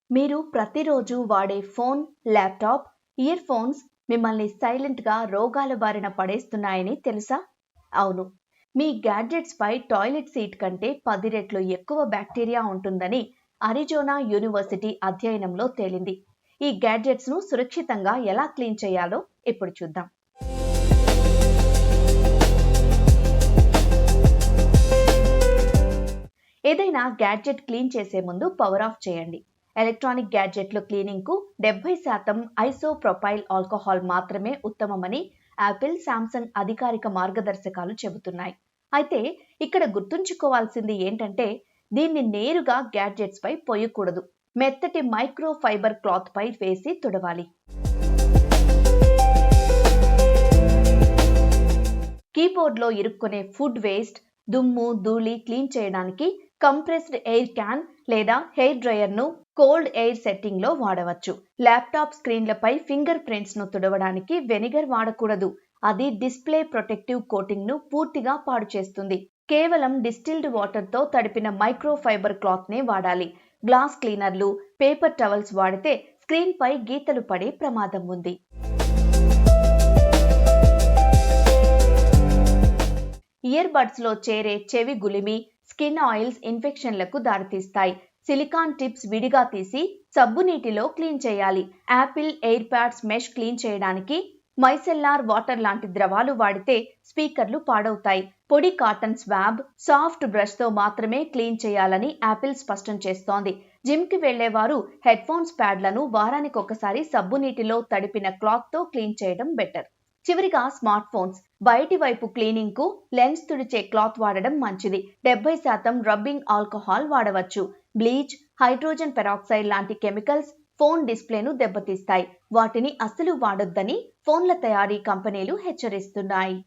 మీరు ప్రతిరోజు వాడే ఫోన్, ల్యాప్టాప్, ఇయర్ ఫోన్స్ మిమ్మల్ని సైలెంట్‌గా రోగాల బారిన పడేస్తున్నాయని తెలుసా? అవును. మీ గ్యాడ్జెట్స్‌పై టాయిలెట్ సీట్ కంటే 10 రెట్లు ఎక్కువ బ్యాక్టీరియా ఉంటుందని అరిజోనా యూనివర్సిటీ అధ్యయనంలో తేలింది. ఈ గ్యాడ్జెట్స్‌ను సురక్షితంగా ఎలా క్లీన్ చేయాలో ఇప్పుడు చూద్దాం. ఏదైనా గ్యాడ్జెట్ క్లీన్ చేసే ముందు పవర్ ఆఫ్ చేయండి. ఎలక్ట్రానిక్ గ్యాడ్జెట్ల క్లీనింగ్‌కు 70% ఐసోప్రొపైల్ ఆల్కహాల్ మాత్రమే ఉత్తమమని యాపిల్, శాంసంగ్ అధికారిక మార్గదర్శకాలు చెబుతున్నాయి. అయితే ఇక్కడ గుర్తుంచుకోవాల్సింది ఏంటంటే దీన్ని నేరుగా గ్యాడ్జెట్స్‌పై పోయకూడదు. మెత్తటి మైక్రో ఫైబర్ క్లాత్‌పై వేసి తుడవాలి. కీబోర్డ్లో ఇరుక్కునే ఫుడ్ వేస్ట్, దుమ్ము, ధూళి క్లీన్ చేయడానికి కంప్రెస్డ్ ఎయిర్ క్యాన్ లేదా హెయిర్ డ్రైయర్ను కోల్డ్ ఎయిర్ సెట్టింగ్లో వాడవచ్చు. ల్యాప్టాప్ స్క్రీన్లపై ఫింగర్ ప్రింట్స్ను తుడవడానికి వెనిగర్ వాడకూడదు. అది డిస్ప్లే ప్రొటెక్టివ్ కోటింగ్ను పూర్తిగా పాడు చేస్తుంది. కేవలం డిస్టిల్డ్ వాటర్తో తడిపిన మైక్రో ఫైబర్ క్లాత్నే వాడాలి. గ్లాస్ క్లీనర్లు, పేపర్ టవల్స్ వాడితే స్క్రీన్పై గీతలు పడే ప్రమాదం ఉంది. ఇయర్ బడ్స్లో చేరే చెవి గులిమి, స్కిన్ ఆయిల్స్ ఇన్ఫెక్షన్లకు దారితీస్తాయి. సిలికాన్ టిప్స్ విడిగా తీసి సబ్బు నీటిలో క్లీన్ చేయాలి. Apple air pads mesh clean చేయడానికి మైసెల్లార్ వాటర్ లాంటి ద్రవాలు వాడితే స్పీకర్లు పాడవుతాయి. పొడి కాటన్ స్వాబ్, సాఫ్ట్ బ్రష్తో మాత్రమే క్లీన్ చేయాలని యాపిల్ స్పష్టం చేస్తోంది. జిమ్కి వెళ్లేవారు హెడ్ ఫోన్స్ ప్యాడ్లను వారానికి ఒకసారి సబ్బు నీటిలో తడిపిన క్లాత్తో క్లీన్ చేయడం బెటర్. చివరిగా స్మార్ట్ ఫోన్స్ బయటి వైపు క్లీనింగ్ కు లెన్స్ తుడిచే క్లాత్ వాడడం మంచిది. 70% రబ్బింగ్ ఆల్కహాల్ వాడవచ్చు. బ్లీచ్, హైడ్రోజన్ పెరాక్సైడ్ లాంటి కెమికల్స్ ఫోన్ డిస్ప్లేను దెబ్బతీస్తాయి. వాటిని అస్సలు వాడొద్దని ఫోన్ల తయారీ కంపెనీలు హెచ్చరిస్తున్నాయి.